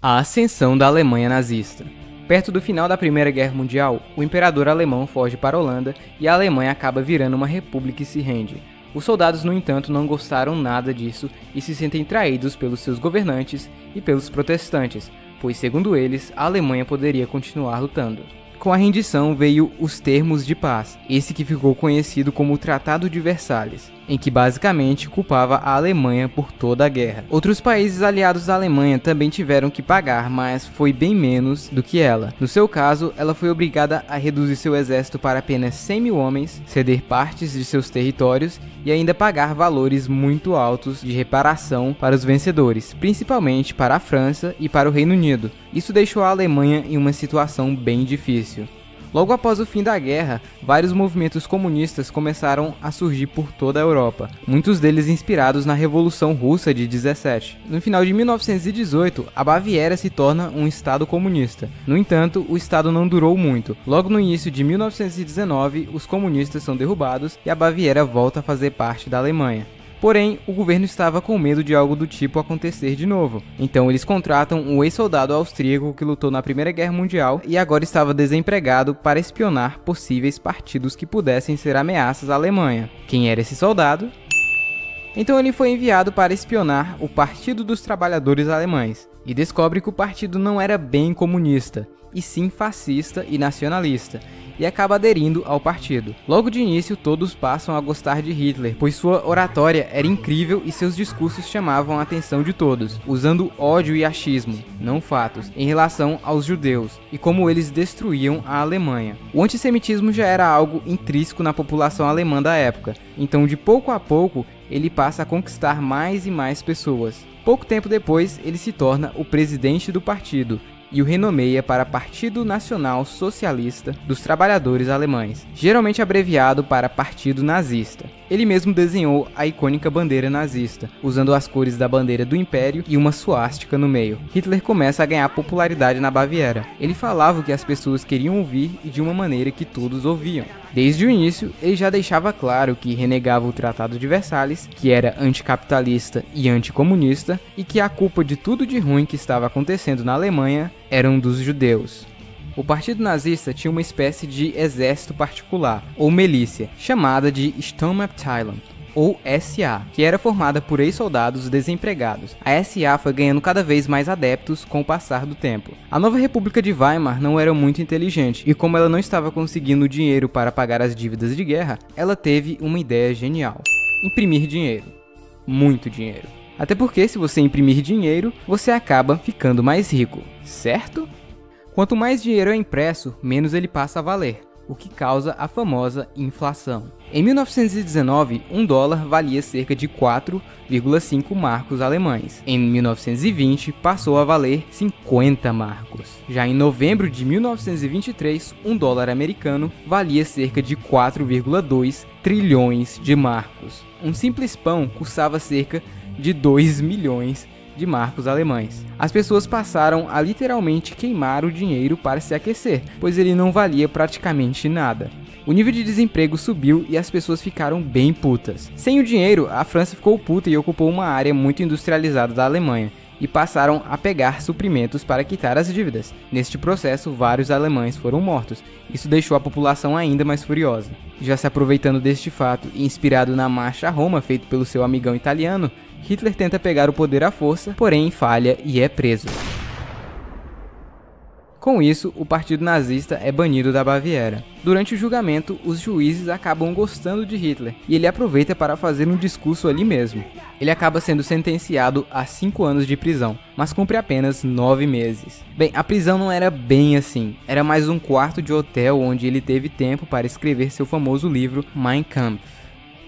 A ascensão da Alemanha nazista. Perto do final da Primeira Guerra Mundial, o imperador alemão foge para a Holanda e a Alemanha acaba virando uma república e se rende. Os soldados, no entanto, não gostaram nada disso e se sentem traídos pelos seus governantes e pelos protestantes, pois, segundo eles, a Alemanha poderia continuar lutando. Com a rendição veio os termos de paz, esse que ficou conhecido como o Tratado de Versalhes, em que basicamente culpava a Alemanha por toda a guerra. Outros países aliados à Alemanha também tiveram que pagar, mas foi bem menos do que ela. No seu caso, ela foi obrigada a reduzir seu exército para apenas 100 mil homens, ceder partes de seus territórios e ainda pagar valores muito altos de reparação para os vencedores, principalmente para a França e para o Reino Unido. Isso deixou a Alemanha em uma situação bem difícil. Logo após o fim da guerra, vários movimentos comunistas começaram a surgir por toda a Europa, muitos deles inspirados na Revolução Russa de 17. No final de 1918, a Baviera se torna um estado comunista. No entanto, o estado não durou muito. Logo no início de 1919, os comunistas são derrubados e a Baviera volta a fazer parte da Alemanha. Porém, o governo estava com medo de algo do tipo acontecer de novo. Então eles contratam um ex-soldado austríaco que lutou na Primeira Guerra Mundial e agora estava desempregado para espionar possíveis partidos que pudessem ser ameaças à Alemanha. Quem era esse soldado? Então ele foi enviado para espionar o Partido dos Trabalhadores Alemães e descobre que o partido não era bem comunista, e sim fascista e nacionalista, e acaba aderindo ao partido. Logo de início, todos passam a gostar de Hitler, pois sua oratória era incrível e seus discursos chamavam a atenção de todos, usando ódio e achismo, não fatos, em relação aos judeus, e como eles destruíam a Alemanha. O antissemitismo já era algo intrínseco na população alemã da época, então de pouco a pouco, ele passa a conquistar mais e mais pessoas. Pouco tempo depois, ele se torna o presidente do partido, e o renomeia para Partido Nacional Socialista dos Trabalhadores Alemães, geralmente abreviado para Partido Nazista. Ele mesmo desenhou a icônica bandeira nazista, usando as cores da bandeira do Império e uma suástica no meio. Hitler começa a ganhar popularidade na Baviera. Ele falava o que as pessoas queriam ouvir e de uma maneira que todos ouviam. Desde o início, ele já deixava claro que renegava o Tratado de Versalhes, que era anticapitalista e anticomunista, e que a culpa de tudo de ruim que estava acontecendo na Alemanha eram dos judeus. O partido nazista tinha uma espécie de exército particular, ou milícia, chamada de Sturmabteilung, ou SA, que era formada por ex-soldados desempregados. A SA foi ganhando cada vez mais adeptos com o passar do tempo. A nova República de Weimar não era muito inteligente, e como ela não estava conseguindo dinheiro para pagar as dívidas de guerra, ela teve uma ideia genial: imprimir dinheiro. Muito dinheiro. Até porque se você imprimir dinheiro, você acaba ficando mais rico, certo? Quanto mais dinheiro é impresso, menos ele passa a valer, o que causa a famosa inflação. Em 1919, $1 valia cerca de 4,5 marcos alemães. Em 1920, passou a valer 50 marcos. Já em novembro de 1923, $1 americano valia cerca de 4,2 trilhões de marcos. Um simples pão custava cerca de 2 milhões de marcos alemães. As pessoas passaram a literalmente queimar o dinheiro para se aquecer, pois ele não valia praticamente nada. O nível de desemprego subiu e as pessoas ficaram bem putas. Sem o dinheiro, a França ficou puta e ocupou uma área muito industrializada da Alemanha, e passaram a pegar suprimentos para quitar as dívidas. Neste processo, vários alemães foram mortos. Isso deixou a população ainda mais furiosa. Já se aproveitando deste fato e inspirado na Marcha a Roma, feito pelo seu amigão italiano, Hitler tenta pegar o poder à força, porém falha e é preso. Com isso, o partido nazista é banido da Baviera. Durante o julgamento, os juízes acabam gostando de Hitler e ele aproveita para fazer um discurso ali mesmo. Ele acaba sendo sentenciado a 5 anos de prisão, mas cumpre apenas 9 meses. Bem, a prisão não era bem assim, era mais um quarto de hotel onde ele teve tempo para escrever seu famoso livro Mein Kampf.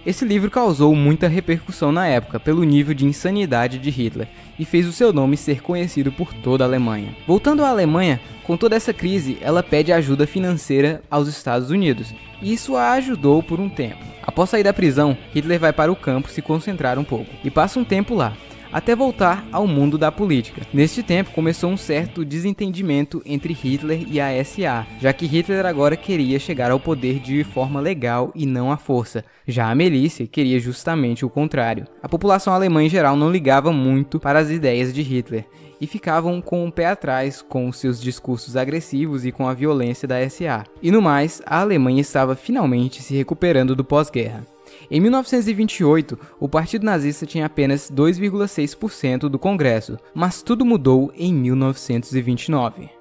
Esse livro causou muita repercussão na época pelo nível de insanidade de Hitler e fez o seu nome ser conhecido por toda a Alemanha. Voltando à Alemanha, com toda essa crise, ela pede ajuda financeira aos Estados Unidos, e isso a ajudou por um tempo. Após sair da prisão, Hitler vai para o campo se concentrar um pouco, e passa um tempo lá. até voltar ao mundo da política. Neste tempo começou um certo desentendimento entre Hitler e a SA, já que Hitler agora queria chegar ao poder de forma legal e não à força. Já a milícia queria justamente o contrário. A população alemã em geral não ligava muito para as ideias de Hitler e ficavam com o pé atrás com os seus discursos agressivos e com a violência da SA. E no mais, a Alemanha estava finalmente se recuperando do pós-guerra. Em 1928, o Partido Nazista tinha apenas 2,6% do Congresso, mas tudo mudou em 1929.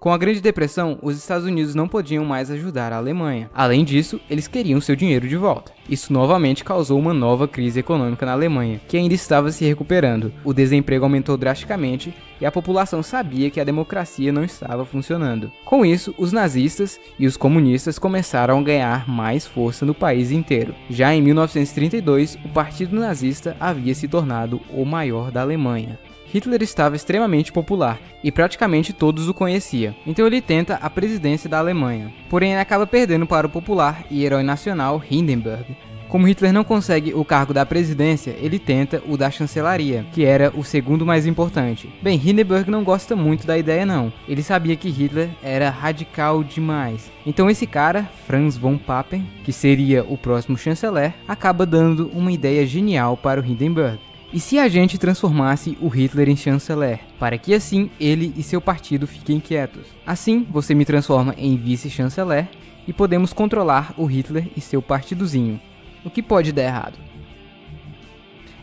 Com a Grande Depressão, os Estados Unidos não podiam mais ajudar a Alemanha. Além disso, eles queriam seu dinheiro de volta. Isso novamente causou uma nova crise econômica na Alemanha, que ainda estava se recuperando. O desemprego aumentou drasticamente e a população sabia que a democracia não estava funcionando. Com isso, os nazistas e os comunistas começaram a ganhar mais força no país inteiro. Já em 1932, o Partido Nazista havia se tornado o maior da Alemanha. Hitler estava extremamente popular e praticamente todos o conheciam, então ele tenta a presidência da Alemanha. Porém, ele acaba perdendo para o popular e herói nacional Hindenburg. Como Hitler não consegue o cargo da presidência, ele tenta o da chancelaria, que era o segundo mais importante. Bem, Hindenburg não gosta muito da ideia não, ele sabia que Hitler era radical demais. Então esse cara, Franz von Papen, que seria o próximo chanceler, acaba dando uma ideia genial para o Hindenburg. E se a gente transformasse o Hitler em chanceler, para que assim ele e seu partido fiquem quietos? Assim, você me transforma em vice-chanceler e podemos controlar o Hitler e seu partidozinho. O que pode dar errado?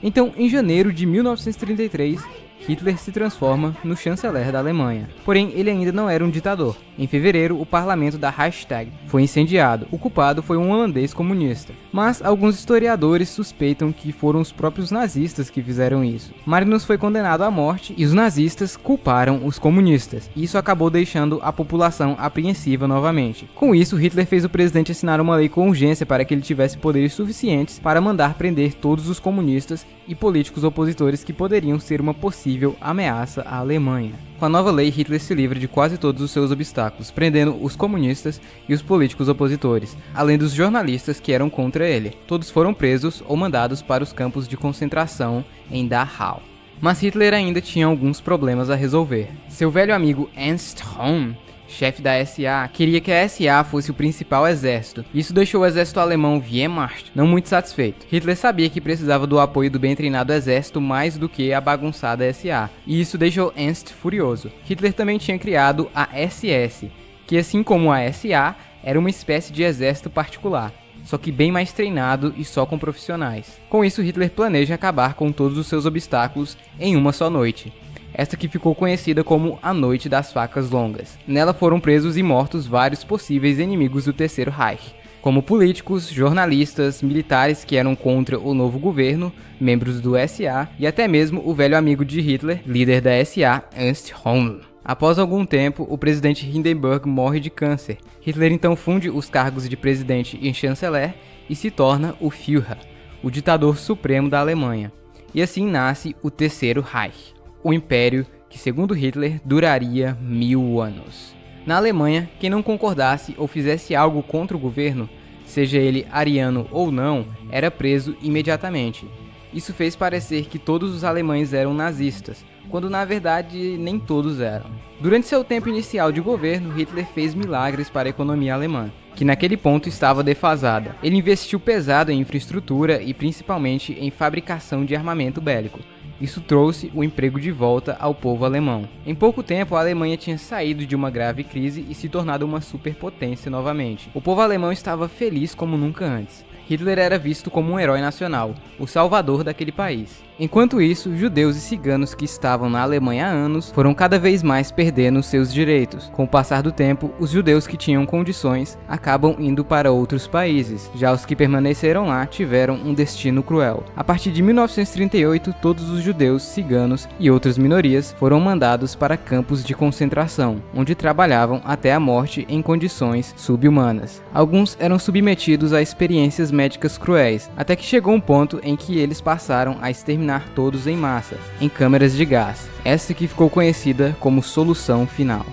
Então, em janeiro de 1933, Hitler se transforma no chanceler da Alemanha. Porém, ele ainda não era um ditador. Em fevereiro, o parlamento da Reichstag foi incendiado. O culpado foi um holandês comunista. Mas alguns historiadores suspeitam que foram os próprios nazistas que fizeram isso. Marinus foi condenado à morte e os nazistas culparam os comunistas. Isso acabou deixando a população apreensiva novamente. Com isso, Hitler fez o presidente assinar uma lei com urgência para que ele tivesse poderes suficientes para mandar prender todos os comunistas e políticos opositores que poderiam ser uma possível ameaça à Alemanha. Com a nova lei, Hitler se livra de quase todos os seus obstáculos, prendendo os comunistas e os políticos opositores, além dos jornalistas que eram contra ele. Todos foram presos ou mandados para os campos de concentração em Dachau. Mas Hitler ainda tinha alguns problemas a resolver. Seu velho amigo Ernst Röhm, chefe da SA, queria que a SA fosse o principal exército. Isso deixou o exército alemão Wehrmacht não muito satisfeito. Hitler sabia que precisava do apoio do bem treinado exército mais do que a bagunçada SA, e isso deixou Ernst furioso. Hitler também tinha criado a SS, que assim como a SA, era uma espécie de exército particular, só que bem mais treinado e só com profissionais. Com isso, Hitler planeja acabar com todos os seus obstáculos em uma só noite. Esta que ficou conhecida como a Noite das Facas Longas. Nela foram presos e mortos vários possíveis inimigos do Terceiro Reich, como políticos, jornalistas, militares que eram contra o novo governo, membros do SA e até mesmo o velho amigo de Hitler, líder da SA, Ernst Röhm. Após algum tempo, o presidente Hindenburg morre de câncer. Hitler então funde os cargos de presidente e chanceler e se torna o Führer, o ditador supremo da Alemanha. E assim nasce o Terceiro Reich, o império que, segundo Hitler, duraria 1000 anos. Na Alemanha, quem não concordasse ou fizesse algo contra o governo, seja ele ariano ou não, era preso imediatamente. Isso fez parecer que todos os alemães eram nazistas, quando na verdade nem todos eram. Durante seu tempo inicial de governo, Hitler fez milagres para a economia alemã, que naquele ponto estava defasada. Ele investiu pesado em infraestrutura e principalmente em fabricação de armamento bélico. Isso trouxe o emprego de volta ao povo alemão. Em pouco tempo, a Alemanha tinha saído de uma grave crise e se tornado uma superpotência novamente. O povo alemão estava feliz como nunca antes. Hitler era visto como um herói nacional, o salvador daquele país. Enquanto isso, judeus e ciganos que estavam na Alemanha há anos foram cada vez mais perdendo seus direitos. Com o passar do tempo, os judeus que tinham condições acabam indo para outros países. Já os que permaneceram lá tiveram um destino cruel. A partir de 1938, todos os judeus, ciganos e outras minorias foram mandados para campos de concentração, onde trabalhavam até a morte em condições subhumanas. Alguns eram submetidos a experiências médicas cruéis, até que chegou um ponto em que eles passaram a exterminar todos em massa, em câmeras de gás, essa que ficou conhecida como solução final.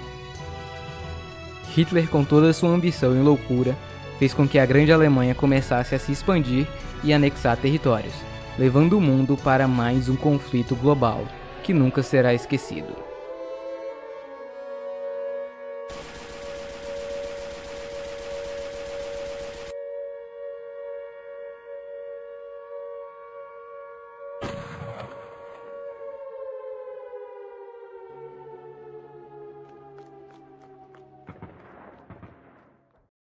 Hitler, com toda a sua ambição e loucura, fez com que a Grande Alemanha começasse a se expandir e anexar territórios, levando o mundo para mais um conflito global, que nunca será esquecido.